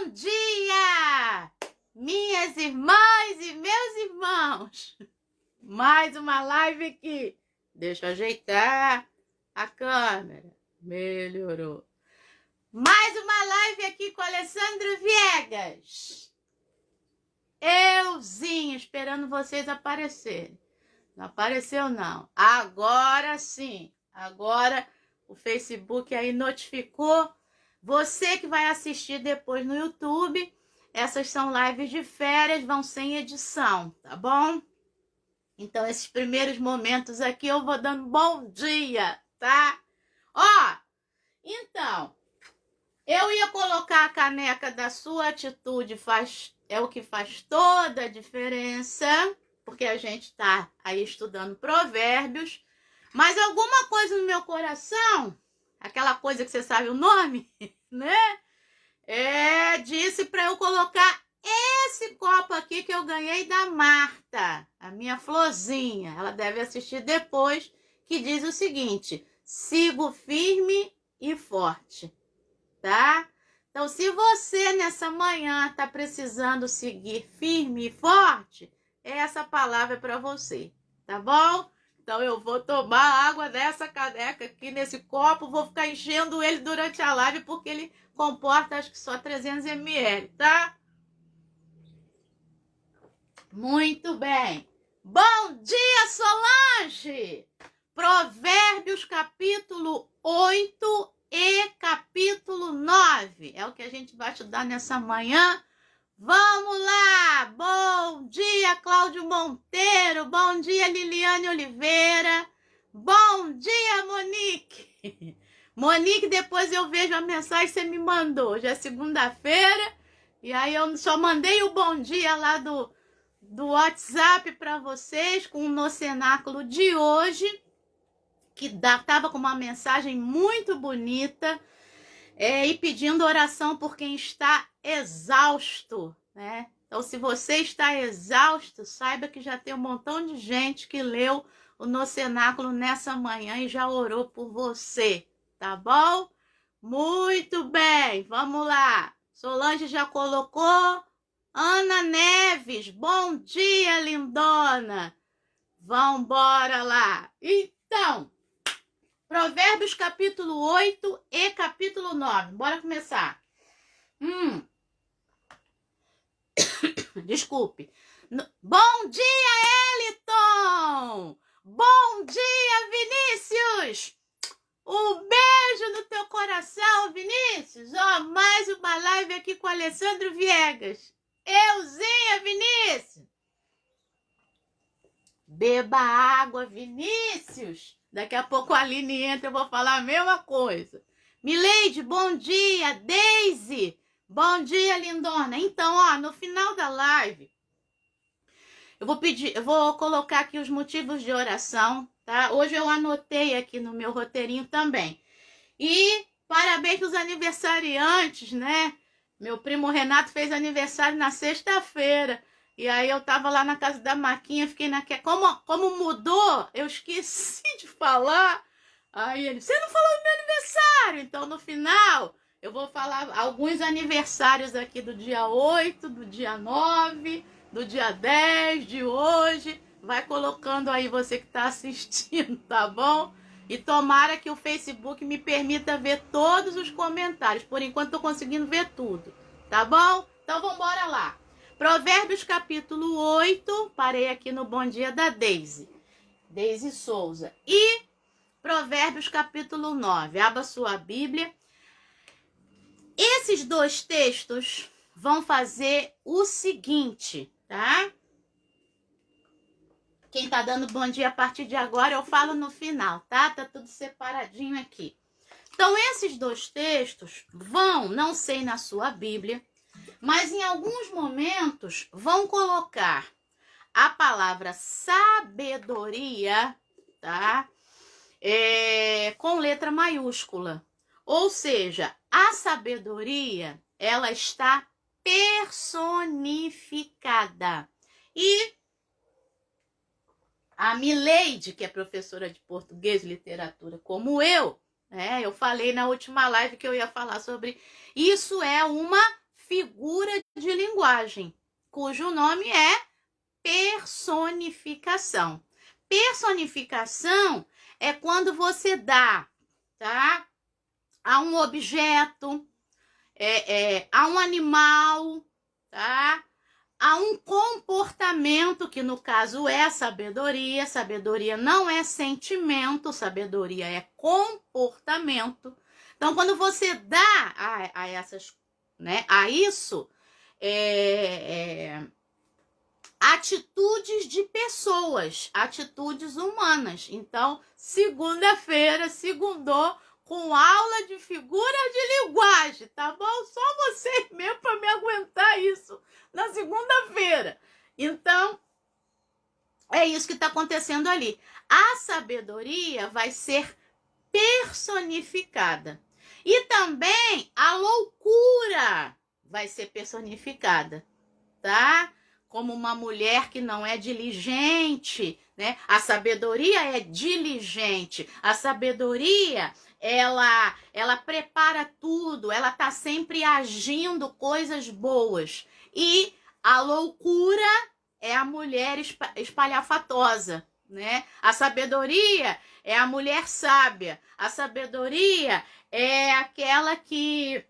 Bom dia, minhas irmãs e meus irmãos. Mais uma live aqui. Deixa eu ajeitar a câmera. Melhorou. Mais uma live aqui com Alessandro Viegas. Euzinho, esperando vocês aparecerem. Não apareceu, não. Agora sim. Agora o Facebook aí notificou. Você que vai assistir depois no YouTube, essas são lives de férias, vão sem edição, tá bom? Então, esses primeiros momentos aqui eu vou dando bom dia, tá? Ó, então, eu ia colocar a caneca da sua atitude, é o que faz toda a diferença, porque a gente tá aí estudando provérbios, mas alguma coisa no meu coração, aquela coisa que você sabe o nome, né? Disse para eu colocar esse copo aqui que eu ganhei da Marta, a minha florzinha. Ela deve assistir depois, que diz o seguinte: sigo firme e forte, tá? Então, se você nessa manhã tá precisando seguir firme e forte, essa palavra é para você, tá bom? Então, eu vou tomar água dessa caneca aqui nesse copo, vou ficar enchendo ele durante a live, porque ele comporta, acho que só 300 ml, tá? Muito bem. Bom dia, Solange! Provérbios capítulo 8 e capítulo 9. É o que a gente vai estudar nessa manhã. Vamos lá! Bom dia, Cláudio Monteiro! Bom dia, Liliane Oliveira! Bom dia, Monique! Monique, depois eu vejo a mensagem que você me mandou. Já é segunda-feira. E aí eu só mandei o bom dia lá do WhatsApp para vocês com no cenáculo de hoje, que tava com uma mensagem muito bonita. E pedindo oração por quem está exausto, né? Então, se você está exausto, saiba que já tem um montão de gente que leu o no cenáculo nessa manhã e já orou por você, tá bom? Muito bem, vamos lá. Solange já colocou. Ana Neves, bom dia, lindona. Vambora lá. Então, Provérbios capítulo 8 e capítulo 9. Bora começar. Desculpe. Bom dia, Eliton! Bom dia, Vinícius! Um beijo no teu coração, Vinícius. Mais uma live aqui com o Alessandro Viegas. Euzinha, Vinícius. Beba água, Vinícius. Daqui a pouco a Aline entra, eu vou falar a mesma coisa. Mileide, bom dia. Deise, bom dia, lindona. Então, no final da live, eu vou colocar aqui os motivos de oração, tá? Hoje eu anotei aqui no meu roteirinho também. E parabéns para os aniversariantes, né? Meu primo Renato fez aniversário na sexta-feira. E aí eu tava lá na casa da Maquinha, fiquei naquela... Como mudou, eu esqueci de falar. Aí ele, você não falou do meu aniversário? Então, no final, eu vou falar alguns aniversários aqui do dia 8, do dia 9, do dia 10, de hoje. Vai colocando aí você que tá assistindo, tá bom? E tomara que o Facebook me permita ver todos os comentários. Por enquanto, tô conseguindo ver tudo, tá bom? Então, vamos embora lá. Provérbios capítulo 8, parei aqui no bom dia da Deise Souza. E Provérbios capítulo 9, abra sua Bíblia. Esses dois textos vão fazer o seguinte, tá? Quem tá dando bom dia a partir de agora, eu falo no final, tá? Tá tudo separadinho aqui. Então, esses dois textos vão, não sei na sua Bíblia, mas em alguns momentos vão colocar a palavra sabedoria, tá? Com letra maiúscula. Ou seja, a sabedoria, ela está personificada. E a Mileide, que é professora de português e literatura como eu falei na última live que eu ia falar sobre isso, é uma figura de linguagem, cujo nome é personificação. Personificação é quando você dá, tá, a um objeto, a um animal, tá, a um comportamento, que no caso é sabedoria. Sabedoria não é sentimento, sabedoria é comportamento. Então, quando você dá a essas, né, a isso, atitudes de pessoas, atitudes humanas. Então, segunda-feira, segundou, com aula de figura de linguagem, tá bom? Só vocês mesmo para me aguentar isso na segunda-feira. Então, é isso que está acontecendo ali. A sabedoria vai ser personificada. E também a loucura vai ser personificada, tá? Como uma mulher que não é diligente, né? A sabedoria é diligente. A sabedoria, ela prepara tudo, ela tá sempre agindo coisas boas. E a loucura é a mulher espalhafatosa, né? A sabedoria é a mulher sábia. A sabedoria é aquela que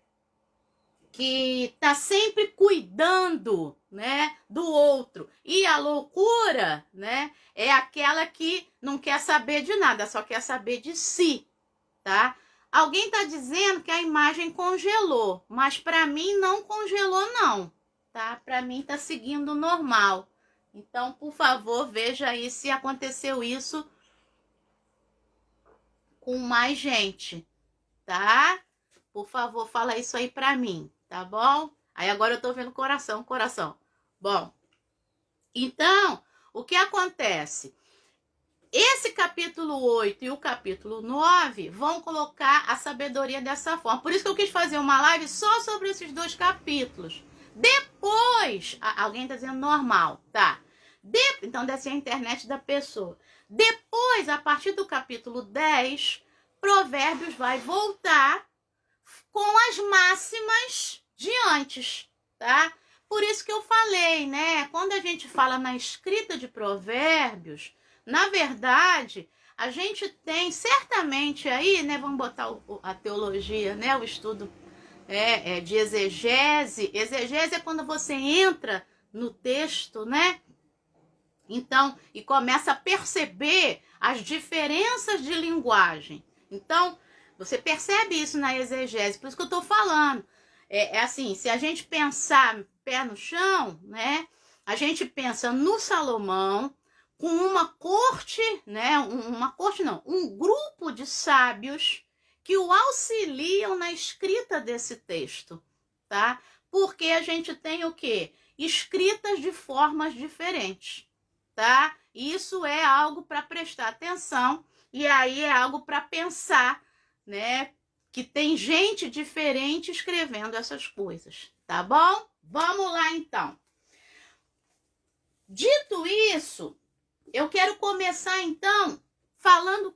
tá sempre cuidando, né, do outro. E a loucura, né, é aquela que não quer saber de nada, só quer saber de si, tá? Alguém tá dizendo que a imagem congelou, mas para mim não congelou não, tá? Para mim tá seguindo normal. Então, por favor, veja aí se aconteceu isso com mais gente, tá? Por favor, fala isso aí pra mim, tá bom? Aí agora eu tô vendo coração. Bom, então, o que acontece? Esse capítulo 8 e o capítulo 9 vão colocar a sabedoria dessa forma. Por isso que eu quis fazer uma live só sobre esses dois capítulos. Depois, alguém tá dizendo normal, tá? Então, dessa é a internet da pessoa. Depois, a partir do capítulo 10, Provérbios vai voltar com as máximas de antes, tá? Por isso que eu falei, né? Quando a gente fala na escrita de Provérbios, na verdade, a gente tem certamente aí, né? Vamos botar a teologia, né? O estudo de exegese. Exegese é quando você entra no texto, né? Então, e começa a perceber as diferenças de linguagem. Então, você percebe isso na exegese, por isso que eu estou falando. Assim, se a gente pensar pé no chão, né? A gente pensa no Salomão com uma corte, né? Um grupo de sábios que o auxiliam na escrita desse texto, tá? Porque a gente tem o quê? Escritas de formas diferentes, tá? Isso é algo para prestar atenção e aí é algo para pensar, né? Que tem gente diferente escrevendo essas coisas, tá bom? Vamos lá, então. Dito isso, eu quero começar, então, falando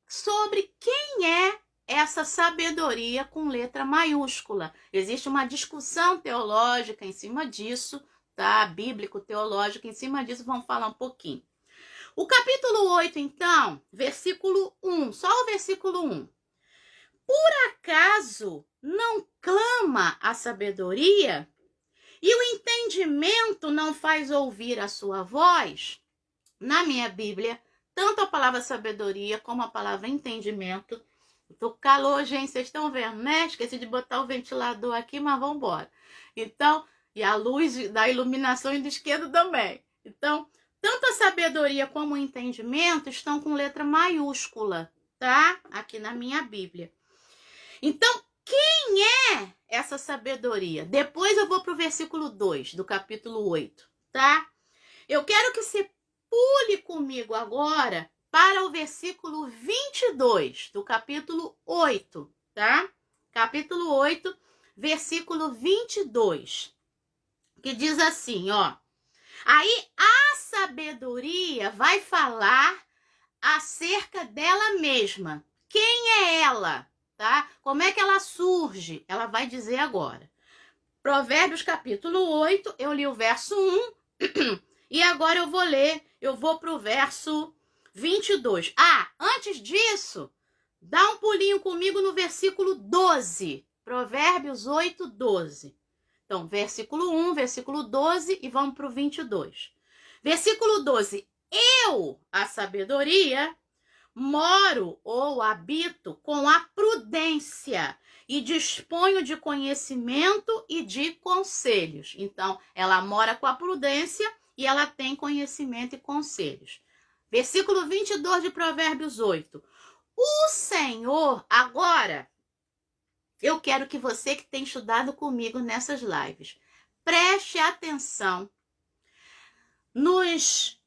sobre quem é essa sabedoria com letra maiúscula. Existe uma discussão teológica em cima disso, tá? Bíblico-teológica em cima disso, vamos falar um pouquinho. O capítulo 8, então, versículo 1, só o versículo 1. Por acaso não clama a sabedoria e o entendimento não faz ouvir a sua voz? Na minha Bíblia, tanto a palavra sabedoria como a palavra entendimento. Eu tô com calor, gente, vocês estão vendo, né? Esqueci de botar o ventilador aqui, mas vamos embora. Então, e a luz da iluminação e do esquerdo também. Então, tanto a sabedoria como o entendimento estão com letra maiúscula, tá? Aqui na minha Bíblia. Então, quem é essa sabedoria? Depois eu vou para o versículo 2 do capítulo 8, tá? Eu quero que você pule comigo agora para o versículo 22 do capítulo 8, tá? Capítulo 8, versículo 22, que diz assim, ó. Aí a sabedoria vai falar acerca dela mesma. Quem é ela? Tá? Como é que ela surge? Ela vai dizer agora. Provérbios capítulo 8, eu li o verso 1 e agora eu vou para o verso 22. Antes disso, dá um pulinho comigo no versículo 12. Provérbios 8, 12. Então, versículo 1, versículo 12 e vamos para o 22. Versículo 12. Eu, a sabedoria, moro ou habito com a prudência e disponho de conhecimento e de conselhos. Então, ela mora com a prudência e ela tem conhecimento e conselhos. Versículo 22 de Provérbios 8. O Senhor, agora, eu quero que você que tem estudado comigo nessas lives, preste atenção nos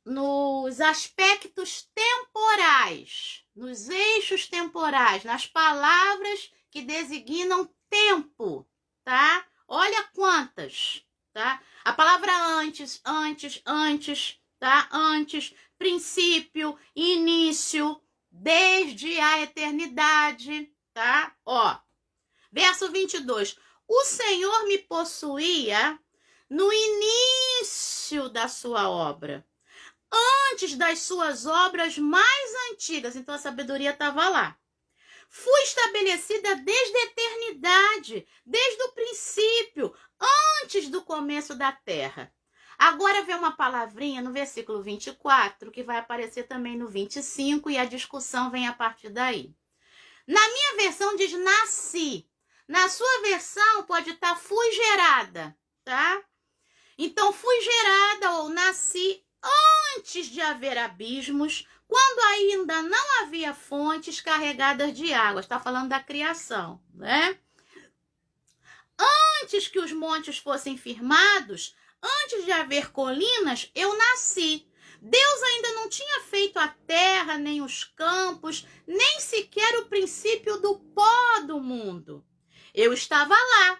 aspectos temporais, nos eixos temporais, nas palavras que designam tempo, tá? Olha quantas, tá? A palavra antes, tá? Antes, princípio, início, desde a eternidade, tá? Verso 22. O Senhor me possuía no início da sua obra, antes das suas obras mais antigas. Então a sabedoria estava lá. Fui estabelecida desde a eternidade, desde o princípio, antes do começo da terra. Agora vem uma palavrinha no versículo 24, que vai aparecer também no 25, e a discussão vem a partir daí. Na minha versão diz nasci. Na sua versão pode estar fui gerada, tá? Então, fui gerada ou nasci antes de haver abismos, quando ainda não havia fontes carregadas de água. Está falando da criação, né? Antes que os montes fossem firmados, antes de haver colinas, eu nasci. Deus ainda não tinha feito a terra, nem os campos, nem sequer o princípio do pó do mundo. Eu estava lá,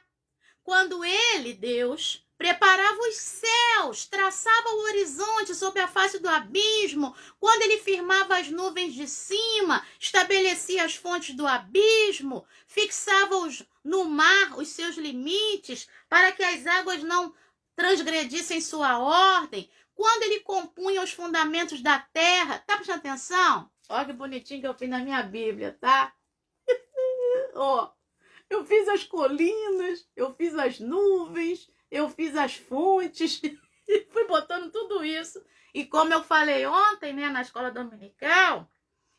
quando ele, Deus, preparava os céus, traçava o horizonte sobre a face do abismo, quando ele firmava as nuvens de cima, estabelecia as fontes do abismo, fixava no mar os seus limites, para que as águas não transgredissem sua ordem, quando ele compunha os fundamentos da terra. Tá prestando atenção? Olha que bonitinho que eu fiz na minha Bíblia, tá? Eu fiz as colinas, eu fiz as nuvens, eu fiz as fontes, fui botando tudo isso. E como eu falei ontem, né, na escola dominical,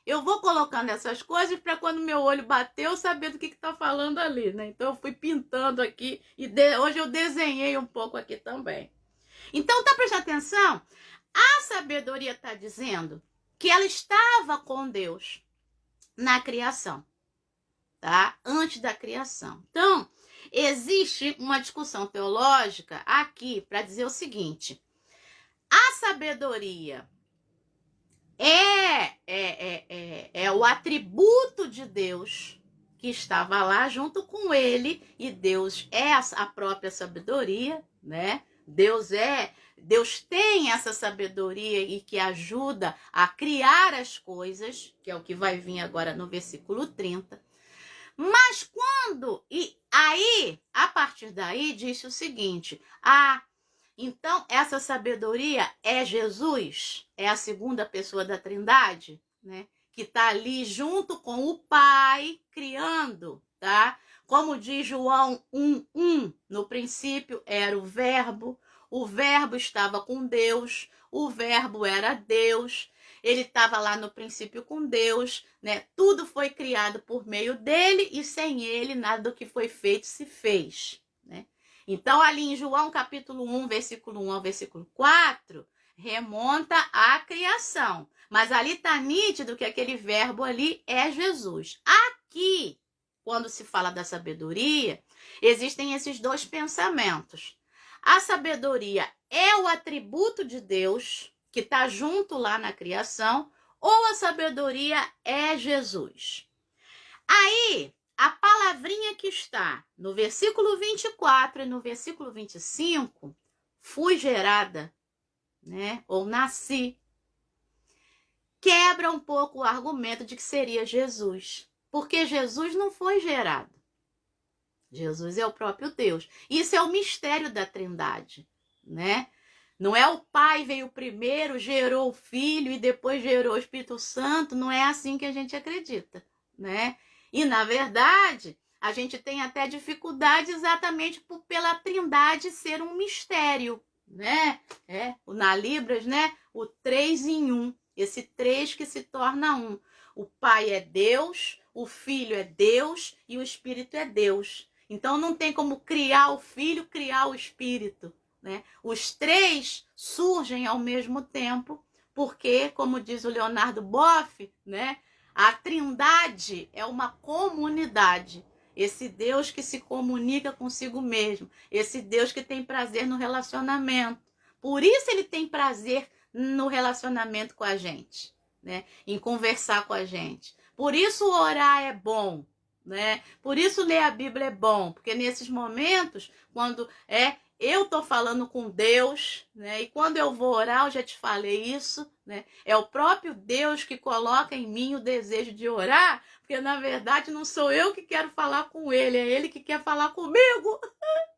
eu vou colocando essas coisas para quando meu olho bater, eu saber do que está falando ali, né? Então eu fui pintando aqui e hoje eu desenhei um pouco aqui também. Então tá prestando atenção? A sabedoria está dizendo que ela estava com Deus na criação, tá? Antes da criação. Então, existe uma discussão teológica aqui para dizer o seguinte: a sabedoria é o atributo de Deus que estava lá junto com ele, e Deus é a própria sabedoria, né? Deus tem essa sabedoria e que ajuda a criar as coisas, que é o que vai vir agora no versículo 30. Mas a partir daí, disse o seguinte: então essa sabedoria é Jesus, é a segunda pessoa da Trindade, né? Que está ali junto com o Pai, criando, tá? Como diz João 1:1, no princípio era o Verbo estava com Deus, o Verbo era Deus, ele estava lá no princípio com Deus, né? Tudo foi criado por meio dele e sem ele nada do que foi feito se fez, né? Então, ali em João capítulo 1, versículo 1 ao versículo 4, remonta à criação. Mas ali está nítido que aquele verbo ali é Jesus. Aqui, quando se fala da sabedoria, existem esses dois pensamentos. A sabedoria é o atributo de Deus, que está junto lá na criação, ou a sabedoria é Jesus. Aí, a palavrinha que está no versículo 24 e no versículo 25, fui gerada, né? Ou nasci, quebra um pouco o argumento de que seria Jesus. Porque Jesus não foi gerado. Jesus é o próprio Deus. Isso é o mistério da Trindade, né? Não é o Pai veio primeiro, gerou o Filho e depois gerou o Espírito Santo. Não é assim que a gente acredita, né? E, na verdade, a gente tem até dificuldade exatamente pela Trindade ser um mistério, né? Na Libras, né? O 3 em 1. Esse 3 que se torna 1. O Pai é Deus, o Filho é Deus e o Espírito é Deus. Então, não tem como criar o Filho, criar o Espírito, né? Os 3 surgem ao mesmo tempo, porque, como diz o Leonardo Boff, né? A Trindade é uma comunidade. Esse Deus que se comunica consigo mesmo. Esse Deus que tem prazer no relacionamento. Por isso ele tem prazer no relacionamento com a gente, né? Em conversar com a gente. Por isso orar é bom, né? Por isso ler a Bíblia é bom. Porque nesses momentos, quando eu tô falando com Deus, né? E quando eu vou orar, eu já te falei isso, né? É o próprio Deus que coloca em mim o desejo de orar, porque na verdade não sou eu que quero falar com ele, é ele que quer falar comigo.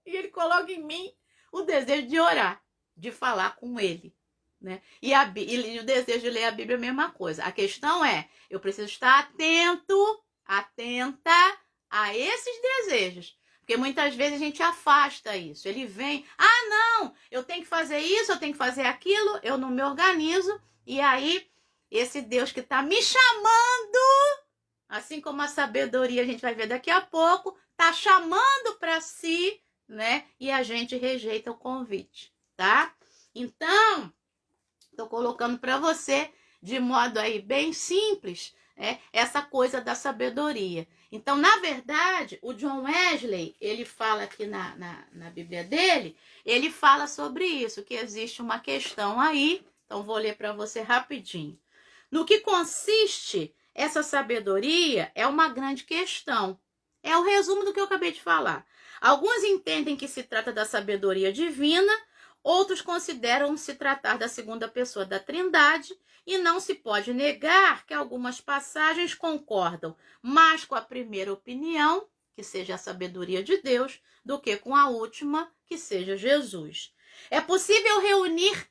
E ele coloca em mim o desejo de orar, de falar com ele, né? E o desejo de ler a Bíblia é a mesma coisa. A questão é, eu preciso estar atenta a esses desejos. Porque muitas vezes a gente afasta isso. Ele vem, não, eu tenho que fazer isso, eu tenho que fazer aquilo, eu não me organizo. E aí, esse Deus que está me chamando, assim como a sabedoria a gente vai ver daqui a pouco, está chamando para si, né? E a gente rejeita o convite, tá? Então, estou colocando para você, de modo aí bem simples, essa coisa da sabedoria. Então, na verdade, o John Wesley, ele fala aqui na Bíblia dele, ele fala sobre isso, que existe uma questão aí, então vou ler para você rapidinho. No que consiste essa sabedoria é uma grande questão. É o resumo do que eu acabei de falar. Alguns entendem que se trata da sabedoria divina, outros consideram se tratar da segunda pessoa da Trindade, e não se pode negar que algumas passagens concordam mais com a primeira opinião, que seja a sabedoria de Deus, do que com a última, que seja Jesus. É possível reunir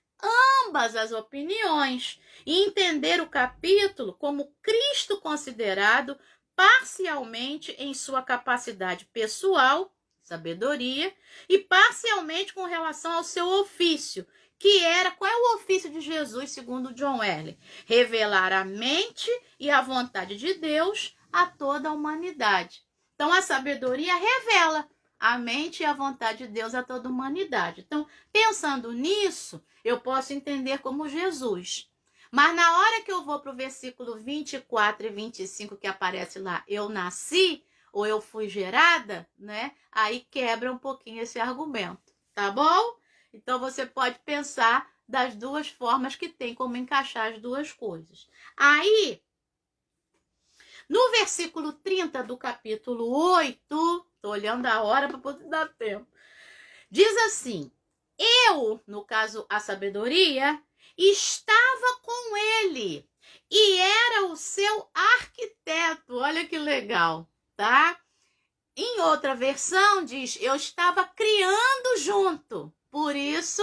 ambas as opiniões e entender o capítulo como Cristo considerado parcialmente em sua capacidade pessoal, sabedoria, e parcialmente com relação ao seu ofício, que era, qual é o ofício de Jesus, segundo John Wesley? Revelar a mente e a vontade de Deus a toda a humanidade. Então, a sabedoria revela a mente e a vontade de Deus a toda a humanidade. Então, pensando nisso, eu posso entender como Jesus. Mas na hora que eu vou para o versículo 24 e 25, que aparece lá, eu nasci, ou eu fui gerada, né? Aí quebra um pouquinho esse argumento, tá bom? Então, você pode pensar das duas formas que tem como encaixar as duas coisas. Aí, no versículo 30 do capítulo 8, estou olhando a hora para poder dar tempo, diz assim, eu, no caso a sabedoria, estava com ele e era o seu arquiteto. Olha que legal, tá? Em outra versão diz, eu estava criando junto. Por isso,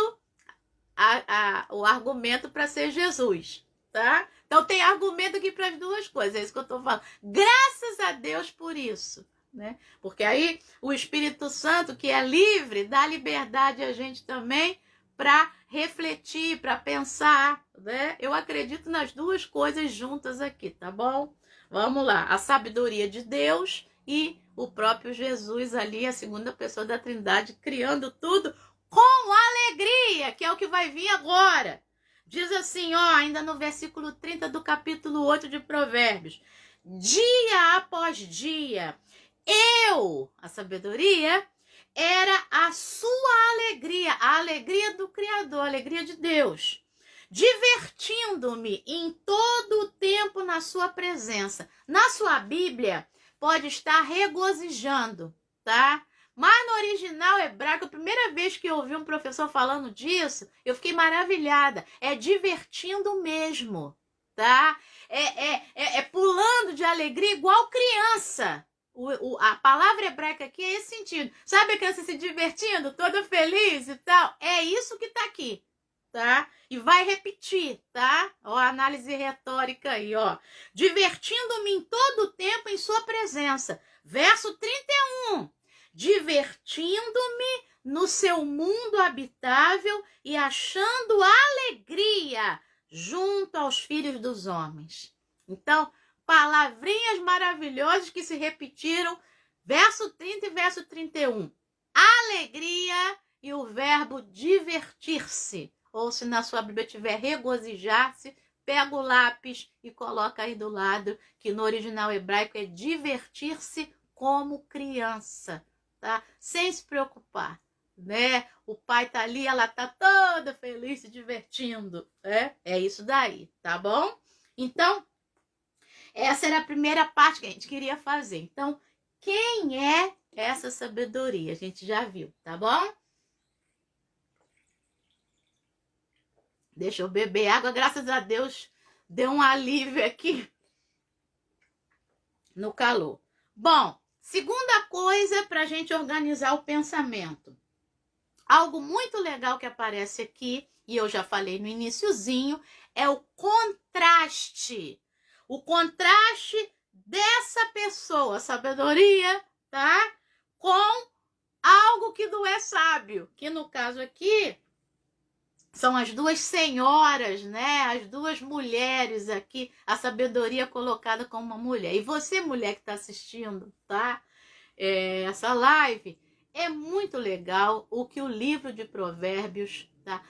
o argumento para ser Jesus, tá? Então, tem argumento aqui para as duas coisas, é isso que eu estou falando. Graças a Deus por isso, né? Porque aí o Espírito Santo, que é livre, dá liberdade a gente também para refletir, para pensar, né? Eu acredito nas duas coisas juntas aqui, tá bom? Vamos lá, a sabedoria de Deus e o próprio Jesus ali, a segunda pessoa da Trindade, criando tudo com alegria, que é o que vai vir agora. Diz assim, ainda no versículo 30 do capítulo 8 de Provérbios. Dia após dia, eu, a sabedoria, era a sua alegria, a alegria do Criador, a alegria de Deus, divertindo-me em todo o tempo na sua presença. Na sua Bíblia, pode estar regozijando, tá? Mas no original hebraico, a primeira vez que eu ouvi um professor falando disso, eu fiquei maravilhada. É divertindo mesmo, tá? É pulando de alegria igual criança, A palavra hebraica aqui é esse sentido. Sabe a criança se divertindo, toda feliz e tal? É isso que tá aqui, tá? E vai repetir, tá? Ó, a análise retórica aí, ó. Divertindo-me em todo o tempo em sua presença. Verso 31. Divertindo-me no seu mundo habitável e achando alegria junto aos filhos dos homens. Então, palavrinhas maravilhosas que se repetiram, verso 30 e verso 31. Alegria e o verbo divertir-se. Ou se na sua Bíblia tiver regozijar-se, pega o lápis e coloca aí do lado, que no original hebraico é divertir-se como criança, tá? Sem se preocupar, né? O pai tá ali, ela tá toda feliz, se divertindo, né? É isso daí, tá bom? Então, essa era a primeira parte que a gente queria fazer. Então, quem é essa sabedoria? A gente já viu, tá bom? Deixa eu beber água. Graças a Deus, deu um alívio aqui no calor. Bom, segunda coisa para a gente organizar o pensamento. Algo muito legal que aparece aqui, e eu já falei no iniciozinho, é o contraste. O contraste dessa pessoa, sabedoria, tá? Com algo que não é sábio. Que no caso aqui são as duas senhoras, né? As duas mulheres aqui, a sabedoria colocada como uma mulher. E você, mulher que está assistindo, tá? Essa live, é muito legal o que o livro de Provérbios, tá?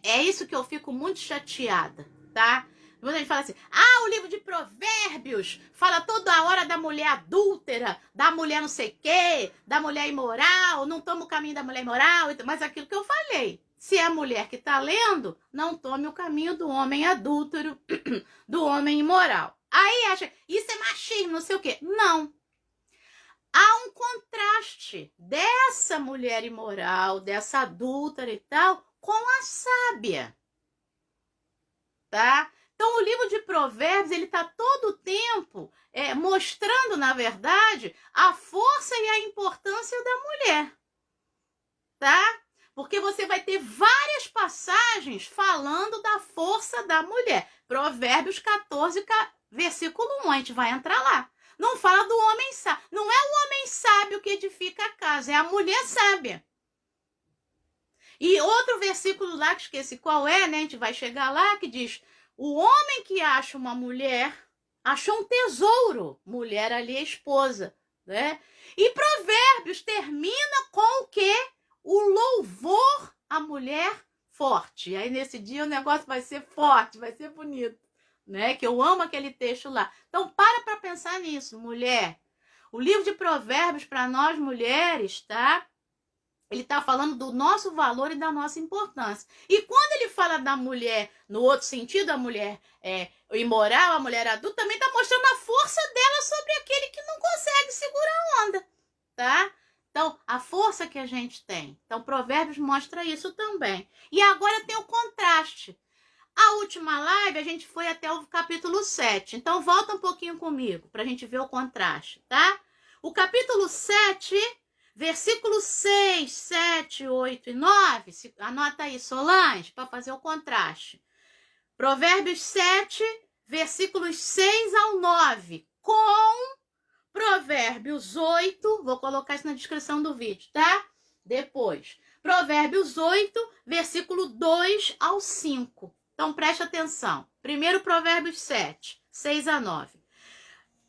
É isso que eu fico muito chateada, tá? Quando a gente fala assim, o livro de Provérbios fala toda hora da mulher adúltera, da mulher não sei o quê, da mulher imoral, não toma o caminho da mulher imoral, mas aquilo que eu falei, se é a mulher que está lendo, não tome o caminho do homem adúltero, do homem imoral. Aí acha, isso é machismo, não sei o quê. Não. Há um contraste dessa mulher imoral, dessa adúltera e tal, com a sábia. Tá? Então, o livro de Provérbios, ele está todo o tempo mostrando, na verdade, a força e a importância da mulher. Tá? Porque você vai ter várias passagens falando da força da mulher. Provérbios 14, versículo 1, a gente vai entrar lá. Não fala do homem sábio. Não é o homem sábio que edifica a casa, é a mulher sábia. E outro versículo lá, que esqueci qual é, né? A gente vai chegar lá, que diz, o homem que acha uma mulher, achou um tesouro. Mulher ali é esposa, né? E Provérbios termina com o quê? O louvor à mulher forte. Aí nesse dia o negócio vai ser forte, vai ser bonito, né? Que eu amo aquele texto lá. Então para pensar nisso, mulher. O livro de Provérbios para nós mulheres, tá? Ele tá falando do nosso valor e da nossa importância. E quando ele fala da mulher, no outro sentido, a mulher imoral, a mulher adulta, também tá mostrando a força dela sobre aquele que não consegue segurar a onda, tá? Então, a força que a gente tem. Então, Provérbios mostra isso também. E agora tem o contraste. A última live, a gente foi até o capítulo 7. Então, volta um pouquinho comigo, para a gente ver o contraste, tá? O capítulo 7, versículos 6, 7, 8 e 9. Anota aí, Solange, para fazer o contraste. Provérbios 7, versículos 6 ao 9. Com Provérbios 8, vou colocar isso na descrição do vídeo, tá? Depois, Provérbios 8, versículo 2 ao 5. Então, preste atenção. Primeiro, Provérbios 7, 6 a 9.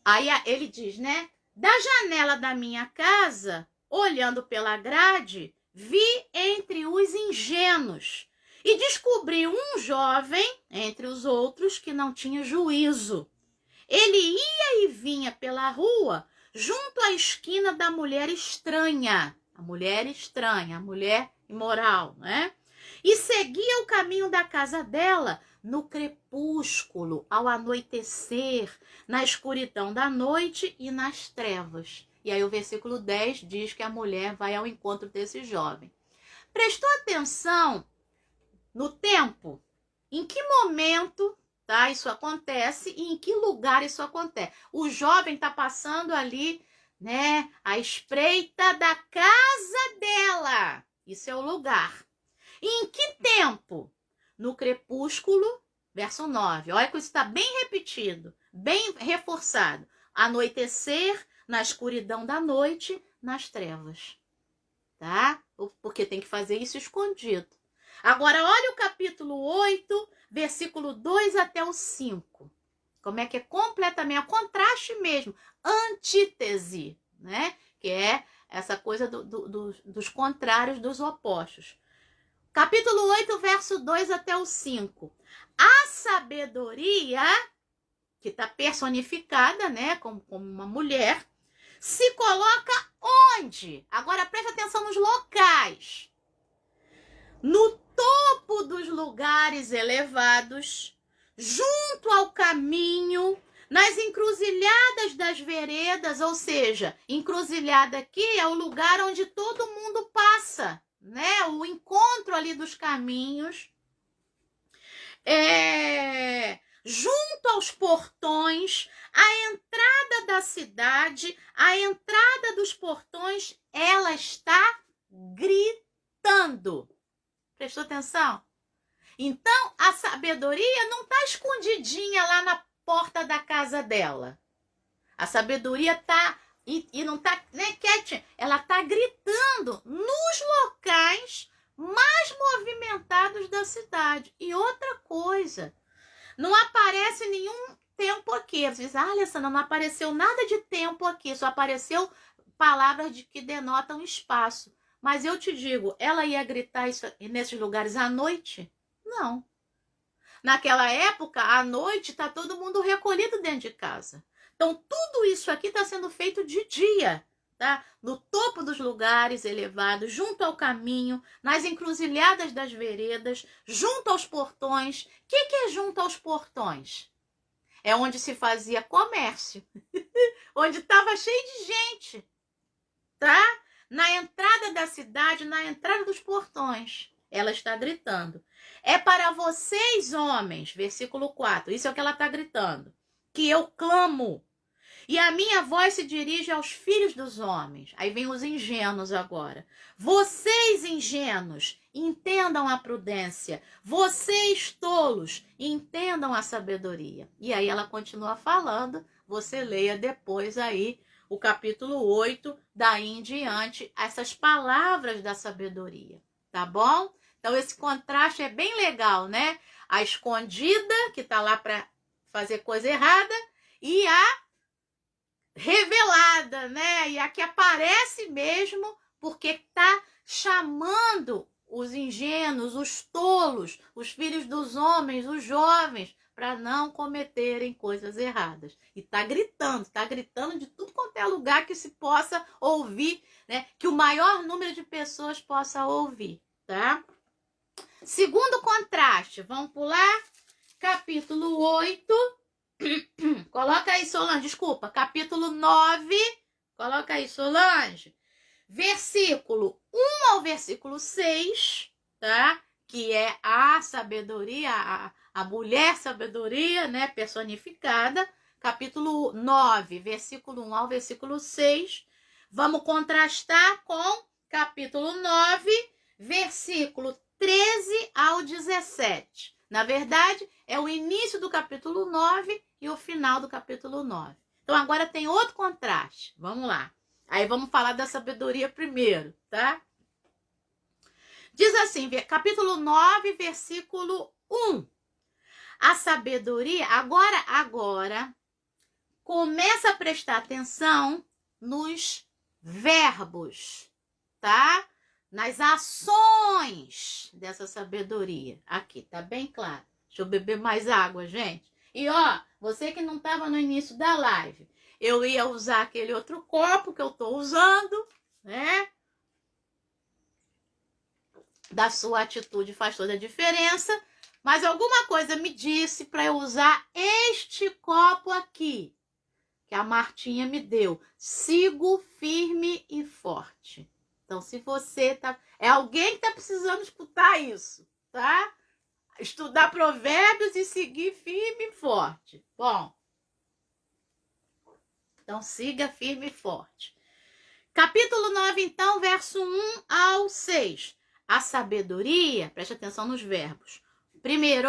Aí ele diz, né? Da janela da minha casa, olhando pela grade, vi entre os ingênuos e descobri um jovem, entre os outros, que não tinha juízo. Ele ia e vinha pela rua, junto à esquina da mulher estranha. A mulher estranha, a mulher imoral, né? E seguia o caminho da casa dela no crepúsculo, ao anoitecer, na escuridão da noite e nas trevas. E aí o versículo 10 diz que a mulher vai ao encontro desse jovem. Prestou atenção no tempo? Em que momento, tá, isso acontece e em que lugar isso acontece? O jovem está passando ali né? À espreita da casa dela. Isso é o lugar. E em que tempo? No crepúsculo, verso 9. Olha que isso está bem repetido, bem reforçado. Anoitecer, na escuridão da noite, nas trevas. Tá? Porque tem que fazer isso escondido. Agora, olha o capítulo 8, versículo 2 até o 5. Como é que é completamente, é contraste mesmo, antítese, né? Que é essa coisa dos contrários, dos opostos. Capítulo 8, verso 2 até o 5. A sabedoria, que está personificada, né, como uma mulher, se coloca onde? Agora preste atenção nos locais. No topo dos lugares elevados, junto ao caminho, nas encruzilhadas das veredas, ou seja, encruzilhada aqui é o lugar onde todo mundo passa, né? O encontro ali dos caminhos. Junto aos portões, a entrada da cidade, a entrada dos portões, ela está gritando. Prestou atenção? Então, a sabedoria não está escondidinha lá na porta da casa dela. A sabedoria está, e não está, né, quietinha, ela está gritando nos locais mais movimentados da cidade. E outra coisa, não aparece nenhum tempo aqui. Você diz, Alessandra, não apareceu nada de tempo aqui, só apareceu palavras que denotam espaço. Mas eu te digo, ela ia gritar isso nesses lugares à noite? Não. Naquela época, à noite, está todo mundo recolhido dentro de casa. Então, tudo isso aqui está sendo feito de dia, tá? No topo dos lugares elevados, junto ao caminho, nas encruzilhadas das veredas, junto aos portões. O que é junto aos portões? É onde se fazia comércio, onde estava cheio de gente, tá? Na entrada da cidade, na entrada dos portões, ela está gritando. É para vocês, homens, versículo 4, isso é o que ela está gritando, que eu clamo. E a minha voz se dirige aos filhos dos homens. Aí vem os ingênuos agora. Vocês, ingênuos, entendam a prudência. Vocês, tolos, entendam a sabedoria. E aí ela continua falando. Você leia depois aí o capítulo 8, daí em diante, essas palavras da sabedoria. Tá bom? Então esse contraste é bem legal, né? A escondida, que está lá para fazer coisa errada, e a revelada, né? E a que aparece mesmo porque está chamando os ingênuos, os tolos, os filhos dos homens, os jovens, para não cometerem coisas erradas. E está gritando de tudo quanto é lugar que se possa ouvir, né? Que o maior número de pessoas possa ouvir, tá? Segundo contraste, vamos pular, capítulo 8, coloca aí, Solange, desculpa, capítulo 9, coloca aí, Solange, versículo 1 ao versículo 6, tá? Que é a sabedoria, a mulher sabedoria, né, personificada, capítulo 9, versículo 1 ao versículo 6, vamos contrastar com capítulo 9, versículo 13 ao 17. Na verdade, é o início do capítulo 9 e o final do capítulo 9. Então, agora tem outro contraste. Vamos lá. Aí vamos falar da sabedoria primeiro, tá? Diz assim, capítulo 9, versículo 1. A sabedoria, agora, começa a prestar atenção nos verbos, tá? Nas ações dessa sabedoria. Aqui, tá bem claro. Deixa eu beber mais água, gente. E, ó, você que não estava no início da live, eu ia usar aquele outro copo que eu tô usando, né? Da sua atitude faz toda a diferença. Mas alguma coisa me disse para eu usar este copo aqui, que a Martinha me deu. Sigo firme e forte. Então, se você tá... É alguém que tá precisando escutar isso, tá? Estudar provérbios e seguir firme e forte. Bom. Então, siga firme e forte. Capítulo 9, então, verso 1 ao 6. A sabedoria, preste atenção nos verbos. Primeiro,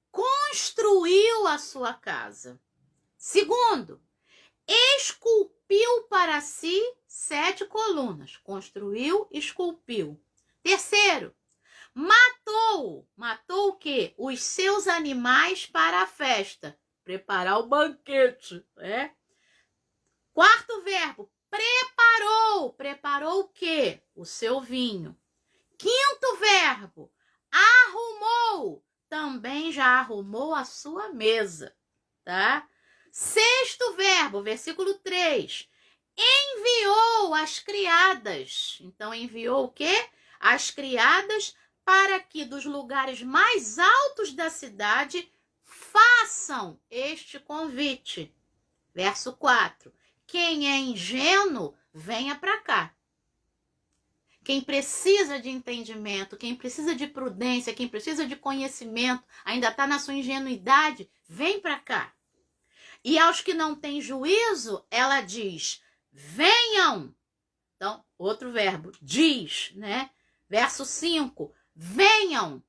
construiu a sua casa. Segundo, esculpiu para si 7 colunas. Construiu, esculpiu. Terceiro, matou. Matou o quê? Os seus animais para a festa. Preparar o banquete, né? Quarto verbo, preparou. Preparou o quê? O seu vinho. Quinto verbo, arrumou. Também já arrumou a sua mesa, tá? Sexto verbo, versículo 3. Enviou as criadas. Então, enviou o quê? As criadas para que dos lugares mais altos da cidade façam este convite. Verso 4. Quem é ingênuo, venha para cá. Quem precisa de entendimento, quem precisa de prudência, quem precisa de conhecimento, ainda está na sua ingenuidade, vem para cá. E aos que não têm juízo, ela diz, venham. Então, outro verbo, diz, né? Verso 5, venham,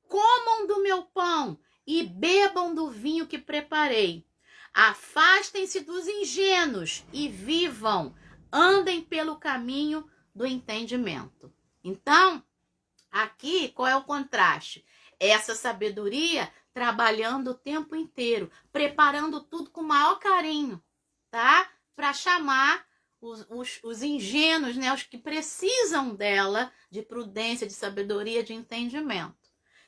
comam do meu pão e bebam do vinho que preparei. Afastem-se dos ingênuos e vivam, andem pelo caminho do entendimento. Então, aqui, qual é o contraste? Essa sabedoria trabalhando o tempo inteiro, preparando tudo com o maior carinho, tá? Para chamar os ingênuos, né? Os que precisam dela, de prudência, de sabedoria, de entendimento.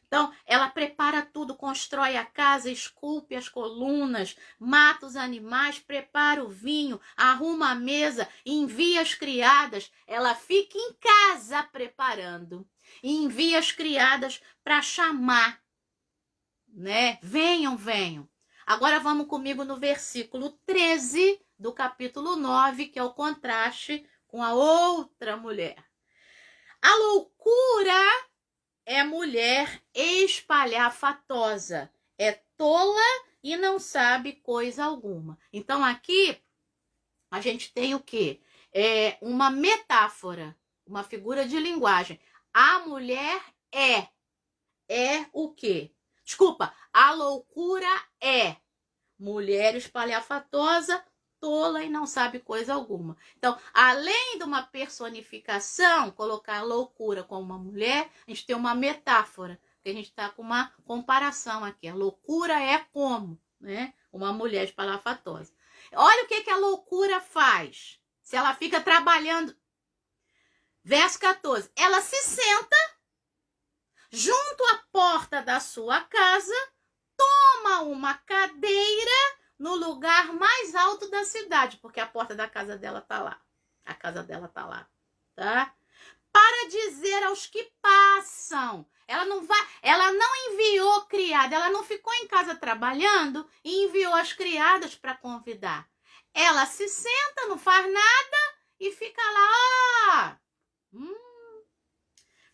Então, ela prepara tudo, constrói a casa, esculpe as colunas, mata os animais, prepara o vinho, arruma a mesa, envia as criadas. Ela fica em casa preparando e envia as criadas para chamar, né? Venham, venham. Agora vamos comigo no versículo 13 do capítulo 9, que é o contraste com a outra mulher. A loucura é mulher espalhafatosa, é tola e não sabe coisa alguma. Então aqui a gente tem o quê? Uma metáfora, uma figura de linguagem. A mulher é o quê? Desculpa, a loucura é mulher espalhafatosa, tola e não sabe coisa alguma. Então, além de uma personificação, colocar a loucura como uma mulher, a gente tem uma metáfora, que a gente está com uma comparação aqui. A loucura é como, né? Uma mulher espalhafatosa. Olha o que a loucura faz. Se ela fica trabalhando. Verso 14. Ela se senta junto à porta da sua casa, toma uma cadeira no lugar mais alto da cidade, porque a porta da casa dela tá lá. A casa dela tá lá, tá? Para dizer aos que passam. Ela não enviou criada, ela não ficou em casa trabalhando e enviou as criadas para convidar. Ela se senta, não faz nada e fica lá,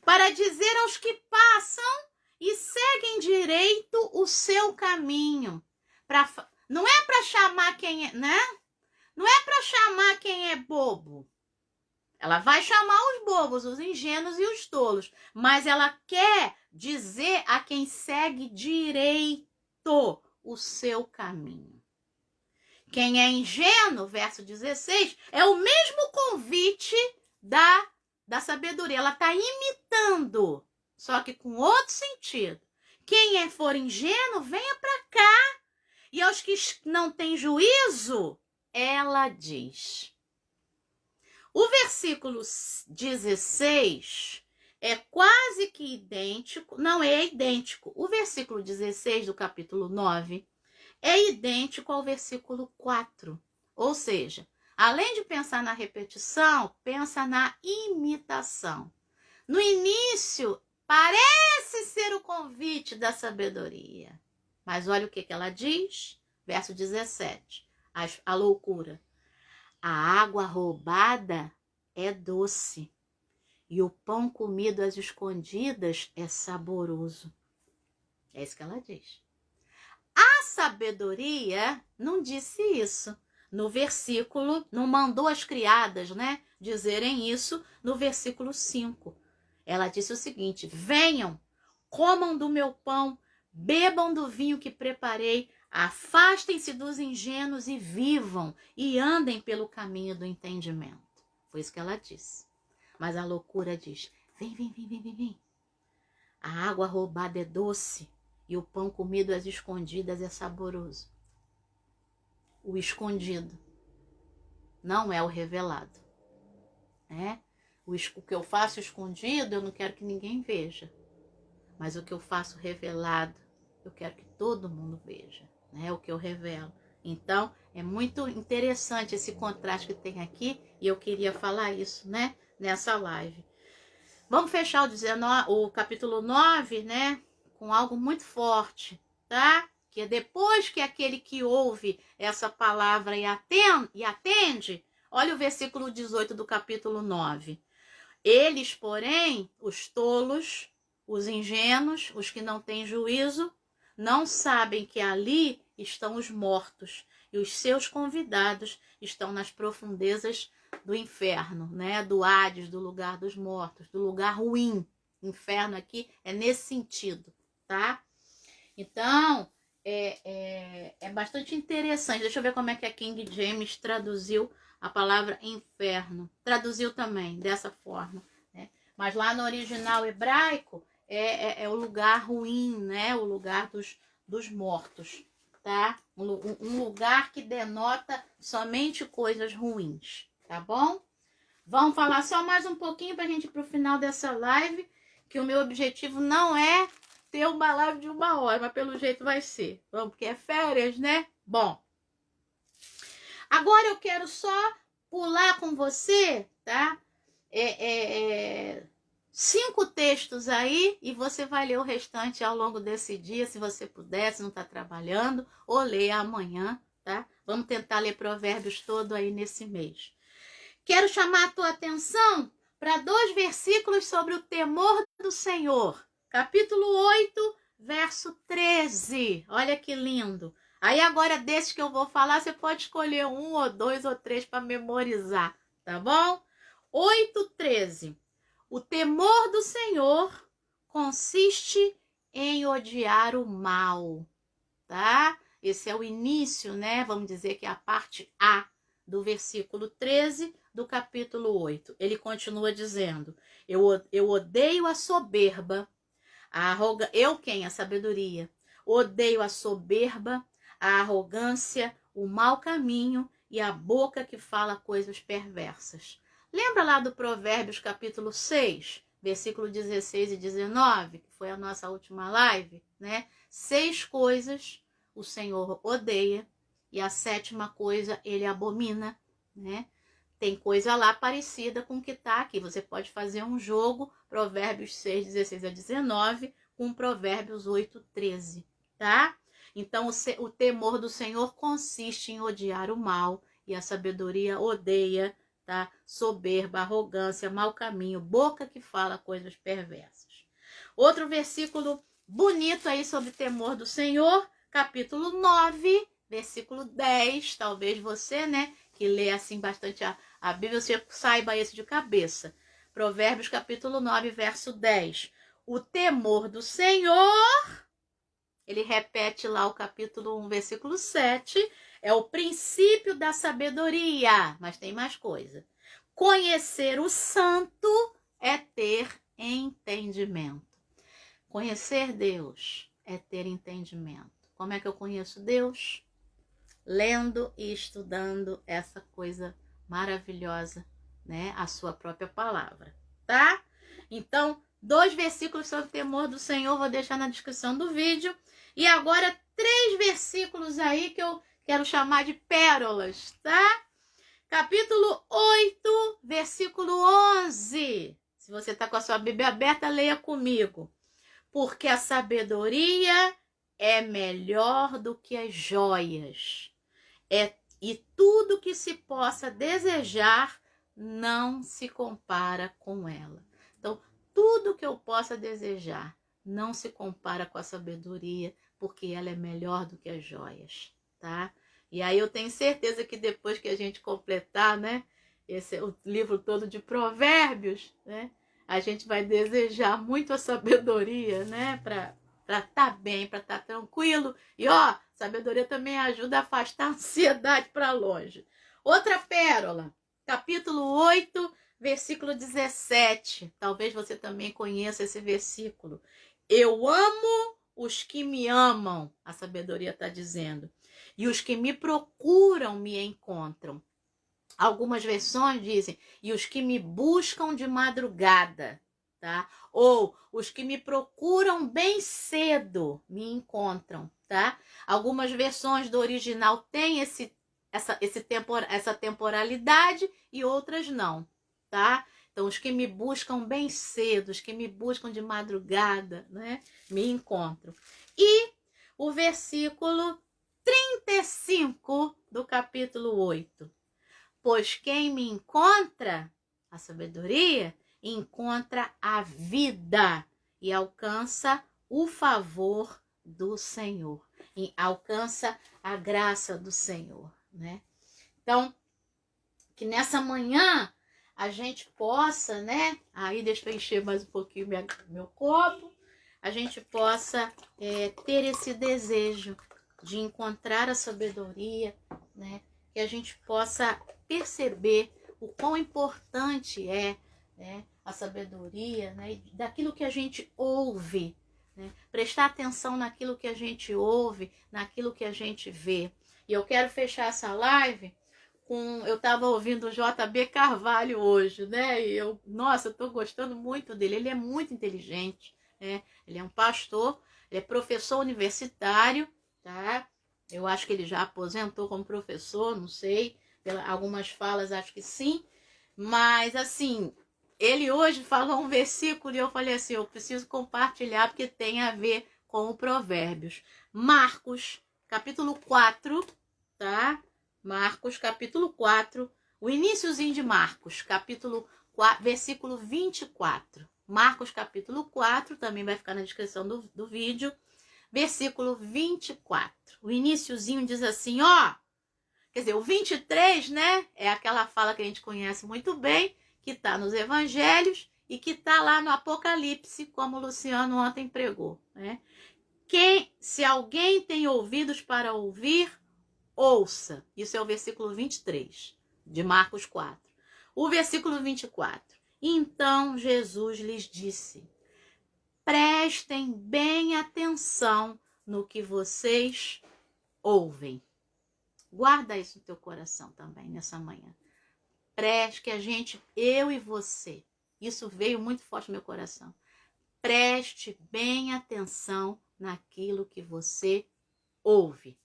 para dizer aos que passam e seguem direito o seu caminho. Não é para chamar quem é, né? Não é para chamar quem é bobo. Ela vai chamar os bobos, os ingênuos e os tolos. Mas ela quer dizer a quem segue direito o seu caminho. Quem é ingênuo, verso 16, é o mesmo convite da sabedoria. Ela está imitando, só que com outro sentido. Quem for ingênuo, venha para cá. E aos que não têm juízo, ela diz. O versículo 16 é quase que idêntico, não é idêntico. O versículo 16 do capítulo 9 é idêntico ao versículo 4. Ou seja, além de pensar na repetição, pensa na imitação. No início, parece ser o convite da sabedoria. Mas olha o que ela diz, verso 17, a loucura. A água roubada é doce e o pão comido às escondidas é saboroso. É isso que ela diz. A sabedoria não disse isso. no versículo, não mandou as criadas, né, dizerem isso no versículo 5. Ela disse o seguinte: venham, comam do meu pão, bebam do vinho que preparei, afastem-se dos ingênuos e vivam, e andem pelo caminho do entendimento. Foi isso que ela disse. Mas a loucura diz: vem, vem, vem, vem, vem, vem. A água roubada é doce e o pão comido às escondidas é saboroso. O escondido não é o revelado, né? O que eu faço escondido, eu não quero que ninguém veja. Mas o que eu faço revelado, eu quero que todo mundo veja, né? O que eu revelo. Então, é muito interessante esse contraste que tem aqui, e eu queria falar isso, né, nessa live. Vamos fechar o capítulo 9, né, com algo muito forte, tá? Que é depois que aquele que ouve essa palavra e atende, olha o versículo 18 do capítulo 9. Eles, porém, os tolos, os ingênuos, os que não têm juízo, não sabem que ali estão os mortos e os seus convidados estão nas profundezas do inferno, né? Do Hades, do lugar dos mortos, do lugar ruim. Inferno aqui é nesse sentido, tá? Então, é bastante interessante. Deixa eu ver como é que a King James traduziu a palavra inferno. Traduziu também dessa forma, né? Mas lá no original hebraico é o lugar ruim, né? O lugar dos mortos, tá? Um lugar que denota somente coisas ruins, tá bom? Vamos falar só mais um pouquinho pra gente ir pro final dessa live, que o meu objetivo não é ter uma live de 1 hora, mas pelo jeito vai ser. Vamos, porque é férias, né? Bom, agora eu quero só pular com você, tá? 5 textos aí, e você vai ler o restante ao longo desse dia, se você puder, se não tá trabalhando, ou ler amanhã, tá? Vamos tentar ler Provérbios todo aí nesse mês. Quero chamar a tua atenção para 2 versículos sobre o temor do Senhor. Capítulo 8, verso 13. Olha que lindo. Aí agora desses que eu vou falar, você pode escolher 1 ou 2 ou 3 para memorizar, tá bom? 8:13. O temor do Senhor consiste em odiar o mal, tá? Esse é o início, né? Vamos dizer que é a parte A do versículo 13 do capítulo 8. Ele continua dizendo: eu odeio a soberba, eu quem? A sabedoria. Odeio a soberba, a arrogância, o mau caminho e a boca que fala coisas perversas. Lembra lá do Provérbios capítulo 6, versículo 16 e 19, que foi a nossa última live, né? 6 coisas o Senhor odeia e a 7ª coisa ele abomina, né? Tem coisa lá parecida com o que está aqui. Você pode fazer um jogo, Provérbios 6, 16 a 19, com Provérbios 8, 13, tá? Então, o temor do Senhor consiste em odiar o mal, e a sabedoria odeia, tá? Soberba, arrogância, mau caminho, boca que fala coisas perversas. Outro versículo bonito aí sobre temor do Senhor, capítulo 9, versículo 10, talvez você, né, que lê assim bastante a Bíblia, você saiba esse de cabeça. Provérbios capítulo 9, verso 10. O temor do Senhor, ele repete lá o capítulo 1, versículo 7, é o princípio da sabedoria, mas tem mais coisa. Conhecer o santo é ter entendimento. Conhecer Deus é ter entendimento. Como é que eu conheço Deus? Lendo e estudando essa coisa maravilhosa, né? A sua própria palavra, tá? Então, 2 versículos sobre o temor do Senhor, vou deixar na descrição do vídeo. E agora 3 versículos aí que eu quero chamar de pérolas, tá? Capítulo 8, versículo 11. Se você tá com a sua Bíblia aberta, leia comigo. Porque a sabedoria é melhor do que as joias. E tudo que se possa desejar não se compara com ela. Então, tudo que eu possa desejar não se compara com a sabedoria, porque ela é melhor do que as joias, tá? E aí eu tenho certeza que depois que a gente completar, né, o livro todo de Provérbios, né, a gente vai desejar muito a sabedoria, né, para estar bem, para estar tranquilo. E ó, sabedoria também ajuda a afastar a ansiedade para longe. Outra pérola, capítulo 8, versículo 17. Talvez você também conheça esse versículo. Eu amo os que me amam, a sabedoria está dizendo. E os que me procuram me encontram. Algumas versões dizem, e os que me buscam de madrugada, tá? Ou os que me procuram bem cedo me encontram, tá? Algumas versões do original têm essa temporalidade e outras não, tá? Então, os que me buscam bem cedo, os que me buscam de madrugada, né? Me encontram. E o versículo 35 do capítulo 8. Pois quem me encontra, a sabedoria, encontra a vida e alcança o favor do Senhor. E alcança a graça do Senhor, né? Então, que nessa manhã a gente possa, né? Aí deixa eu encher mais um pouquinho meu copo. A gente possa ter esse desejo de encontrar a sabedoria, né? Que a gente possa perceber o quão importante é, né, a sabedoria, né, daquilo que a gente ouve, né? Prestar atenção naquilo que a gente ouve, naquilo que a gente vê. E eu quero fechar essa live com... Eu estava ouvindo o JB Carvalho hoje, né? E nossa, eu estou gostando muito dele. Ele é muito inteligente, né? Ele é um pastor, ele é professor universitário, tá? Eu acho que ele já aposentou como professor, não sei. Algumas falas acho que sim. Mas, assim, ele hoje falou um versículo e eu falei assim, eu preciso compartilhar porque tem a ver com o Provérbios. Marcos, capítulo 4, tá? Marcos, capítulo 4. O iniciozinho de Marcos, capítulo 4, versículo 24. Marcos, capítulo 4, também vai ficar na descrição do vídeo. Versículo 24. O iniciozinho diz assim, ó. Quer dizer, o 23, né? É aquela fala que a gente conhece muito bem, que está nos evangelhos e que está lá no Apocalipse, como o Luciano ontem pregou, né? Se alguém tem ouvidos para ouvir, ouça. Isso é o versículo 23 de Marcos 4. O versículo 24. Então Jesus lhes disse: prestem bem atenção no que vocês ouvem. Guarda isso no teu coração também, nessa manhã. Preste que a gente, eu e você, isso veio muito forte no meu coração. Preste bem atenção naquilo que você ouve.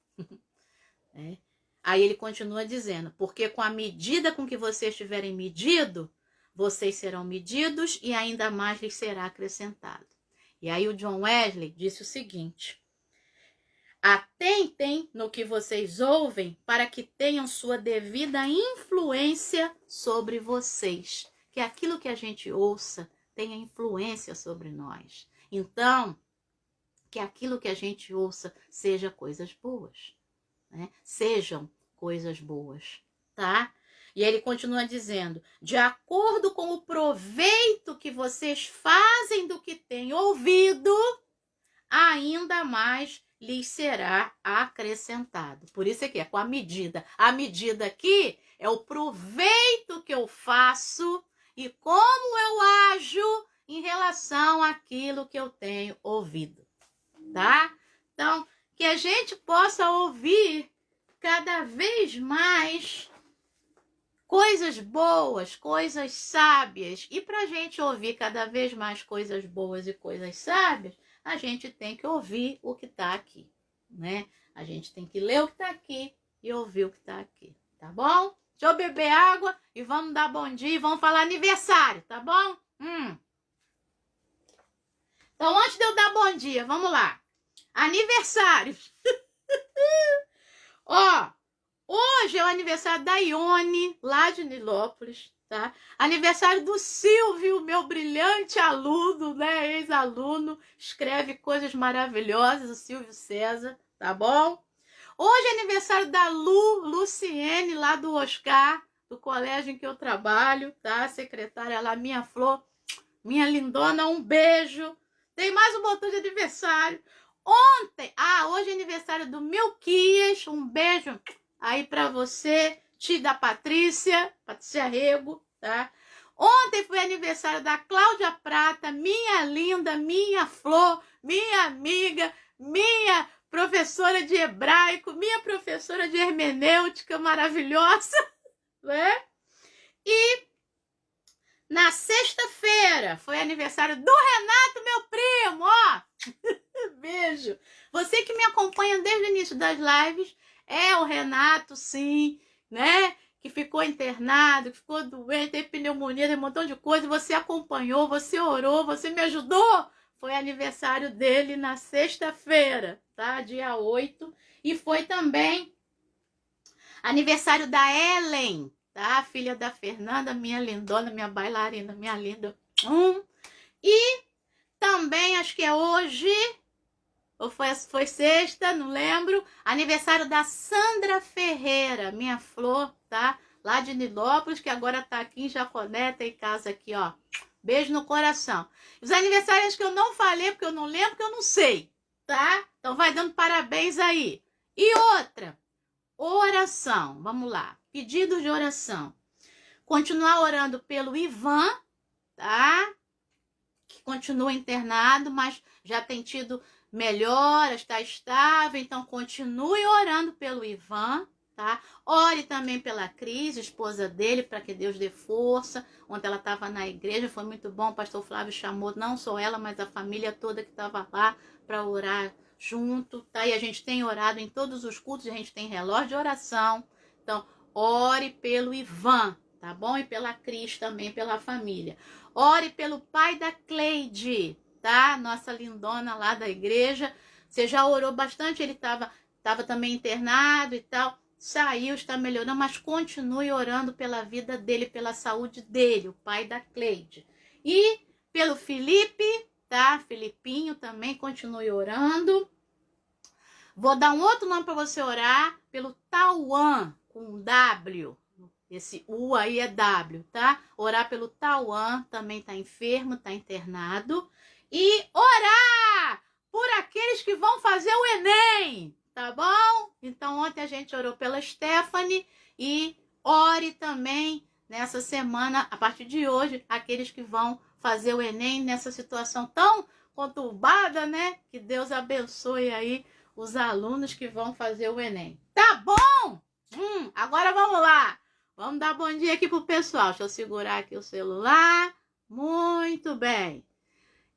É. Aí ele continua dizendo, porque com a medida com que vocês tiverem medido, vocês serão medidos e ainda mais lhes será acrescentado. E aí o John Wesley disse o seguinte: atentem no que vocês ouvem para que tenham sua devida influência sobre vocês. Que aquilo que a gente ouça tenha influência sobre nós. Então, que aquilo que a gente ouça seja coisas boas, né? Sejam coisas boas, tá? E ele continua dizendo, de acordo com o proveito que vocês fazem do que têm ouvido, ainda mais lhes será acrescentado. Por isso aqui é com a medida. A medida aqui é o proveito que eu faço e como eu ajo em relação àquilo que eu tenho ouvido, tá? Então, que a gente possa ouvir cada vez mais coisas boas, coisas sábias. E para a gente ouvir cada vez mais coisas boas e coisas sábias, a gente tem que ouvir o que está aqui, né? A gente tem que ler o que está aqui e ouvir o que está aqui, tá bom? Deixa eu beber água e vamos dar bom dia e vamos falar aniversário, tá bom? Então, antes de eu dar bom dia, vamos lá. Aniversários. Ó, hoje é o aniversário da Ione, lá de Nilópolis, tá? Aniversário do Silvio, meu brilhante aluno, né? Ex-aluno, escreve coisas maravilhosas, o Silvio César, tá bom? Hoje é aniversário da Luciene, lá do Oscar, do colégio em que eu trabalho, tá? Secretária lá, minha flor, minha lindona, um beijo. Tem mais um montão de aniversário. Ontem, hoje é aniversário do Milquias, um beijo aí pra você, tia da Patrícia Rego, tá? Ontem foi aniversário da Cláudia Prata, minha linda, minha flor, minha amiga, minha professora de hebraico, minha professora de hermenêutica maravilhosa, né? E na sexta-feira foi aniversário do Renato, meu primo, ó. Beijo. Você que me acompanha desde o início das lives, é o Renato, sim, né? Que ficou internado, que ficou doente, teve pneumonia, teve um montão de coisa. Você acompanhou, você orou, você me ajudou. Foi aniversário dele na sexta-feira, tá? Dia 8. E foi também aniversário da Ellen, tá? Filha da Fernanda, minha lindona, minha bailarina, minha linda. E também, acho que é hoje, ou foi sexta, não lembro, aniversário da Sandra Ferreira, minha flor, tá? Lá de Nilópolis, que agora tá aqui em Jaconé, tem casa aqui, ó. Beijo no coração. Os aniversários que eu não falei, porque eu não lembro, porque eu não sei, tá? Então vai dando parabéns aí. E outra, oração, vamos lá, pedidos de oração. Continuar orando pelo Ivan, tá? Que continua internado, mas já tem tido melhoras, está estável, então continue orando pelo Ivan, tá? Ore também pela Cris, esposa dele, para que Deus dê força. Ontem ela estava na igreja, foi muito bom, o pastor Flávio chamou não só ela, mas a família toda que estava lá para orar junto, tá? E a gente tem orado em todos os cultos, a gente tem relógio de oração, então ore pelo Ivan, tá bom? E pela Cris também, pela família. Ore pelo pai da Cleide, tá? Nossa lindona lá da igreja. Você já orou bastante, ele estava também internado e tal. Saiu, está melhorando, mas continue orando pela vida dele, pela saúde dele, o pai da Cleide. E pelo Felipe, tá? Filipinho também, continue orando. Vou dar um outro nome para você orar, pelo Tauan, com W. Esse U aí é W, tá? Orar pelo Tauan, também tá enfermo, tá internado. E orar por aqueles que vão fazer o Enem, tá bom? Então ontem a gente orou pela Stephanie e ore também nessa semana, a partir de hoje, aqueles que vão fazer o Enem nessa situação tão conturbada, né? Que Deus abençoe aí os alunos que vão fazer o Enem. Tá bom? Agora vamos lá. Vamos dar bom dia aqui pro pessoal. Deixa eu segurar aqui o celular. Muito bem.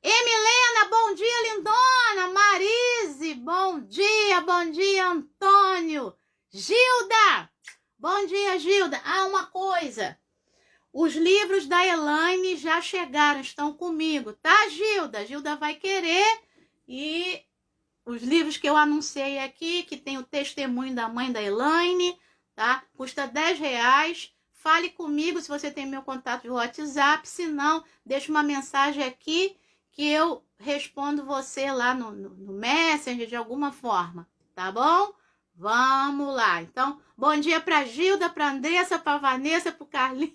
Emilena, bom dia, lindona. Marise, bom dia, Antônio. Gilda, bom dia, Gilda. Uma coisa. Os livros da Elaine já chegaram, estão comigo, tá, Gilda? Gilda vai querer. E os livros que eu anunciei aqui, que tem o testemunho da mãe da Elaine, tá? Custa R$10. Fale comigo se você tem meu contato de WhatsApp. Se não, deixa uma mensagem aqui que eu respondo você lá no Messenger de alguma forma, tá bom? Vamos lá. Então, bom dia pra Gilda, pra Andressa, pra Vanessa, pro Carlinhos,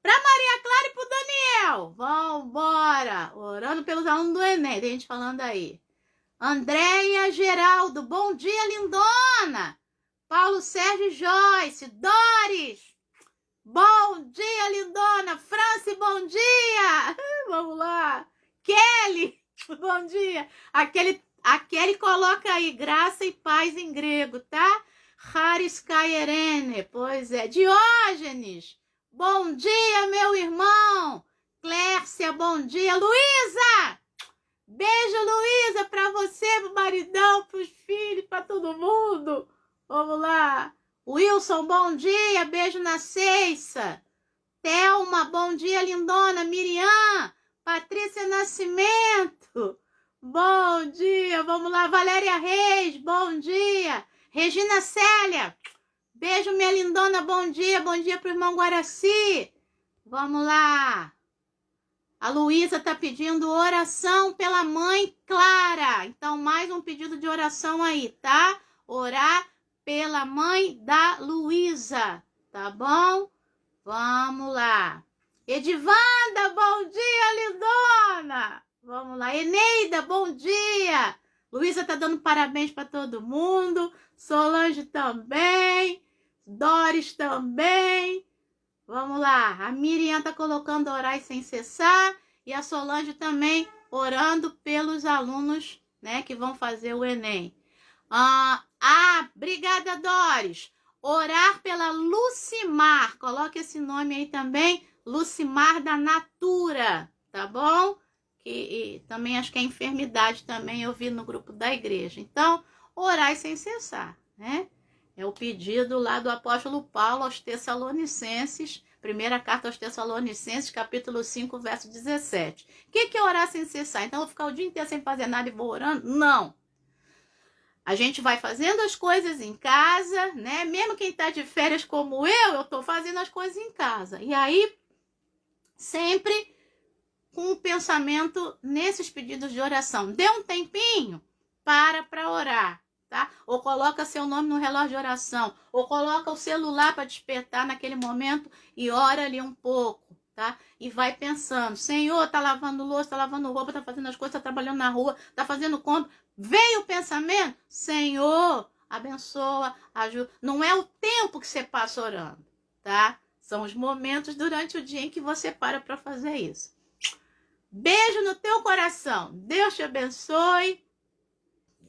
pra Maria Clara e pro Daniel. Vambora. Orando pelos alunos do Enem. Tem gente falando aí. Andréia Geraldo, bom dia, lindona. Paulo Sérgio Joyce, Doris, bom dia, lindona. Franci, bom dia. Vamos lá. Kelly, bom dia. Aquele coloca aí graça e paz em grego, tá? Haris Kairene, pois é. Diógenes, bom dia, meu irmão. Clércia, bom dia. Luísa, beijo, Luísa, pra você, pro maridão, pros filhos, pra todo mundo. Vamos lá. Wilson, bom dia. Beijo na Ceiça. Thelma, bom dia, lindona. Miriam, Patrícia Nascimento, bom dia. Vamos lá. Valéria Reis, bom dia. Regina Célia, beijo, minha lindona. Bom dia. Bom dia pro irmão Guaraci. Vamos lá. A Luísa tá pedindo oração pela mãe Clara. Então, mais um pedido de oração aí, tá? orar pela mãe da Luísa, tá bom? Vamos lá. Edivanda, bom dia, lindona! Vamos lá. Eneida, bom dia! Luísa tá dando parabéns para todo mundo. Solange também. Doris também. Vamos lá. A Miriam tá colocando orar sem cessar. E a Solange também orando pelos alunos, né, que vão fazer o Enem. Obrigada, Doris. Orar pela Lucimar. Coloque esse nome aí também. Lucimar da Natura, tá bom? Que também acho que é enfermidade também, eu vi no grupo da igreja. Então, orai sem cessar, né? É o pedido lá do apóstolo Paulo aos Tessalonicenses, primeira carta aos Tessalonicenses, capítulo 5, verso 17. O que é orar sem cessar? Então, eu vou ficar o dia inteiro sem fazer nada e vou orando? Não. A gente vai fazendo as coisas em casa, né? Mesmo quem tá de férias como eu tô fazendo as coisas em casa. E aí, sempre com o pensamento nesses pedidos de oração. Dê um tempinho para orar, tá? Ou coloca seu nome no relógio de oração, ou coloca o celular para despertar naquele momento e ora ali um pouco, tá? E vai pensando, Senhor, tá lavando louça, tá lavando roupa, tá fazendo as coisas, tá trabalhando na rua, tá fazendo compra. Veio o pensamento, Senhor, abençoa, ajuda. Não é o tempo que você passa orando, tá? São os momentos durante o dia em que você para fazer isso. Beijo no teu coração. Deus te abençoe.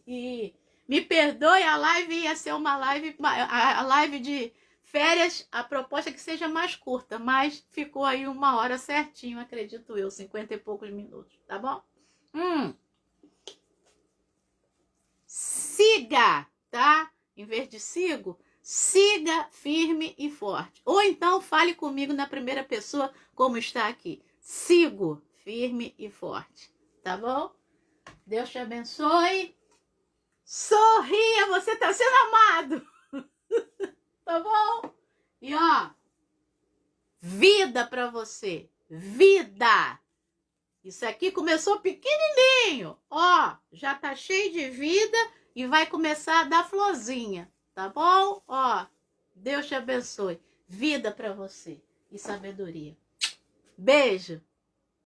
E me perdoe, a live ia ser uma live, a live de férias, a proposta é que seja mais curta, mas ficou aí 1 hora certinho, acredito eu, 50 e poucos minutos, tá bom? Siga, tá? Em vez de sigo, siga firme e forte. Ou então fale comigo na primeira pessoa, como está aqui. Sigo firme e forte, tá bom? Deus te abençoe. Sorria, você tá sendo amado. Tá bom? E ó, vida pra você. Vida. Isso aqui começou pequenininho. Ó, já tá cheio de vida e vai começar a dar florzinha, tá bom? Ó, Deus te abençoe. Vida pra você e sabedoria. Beijo.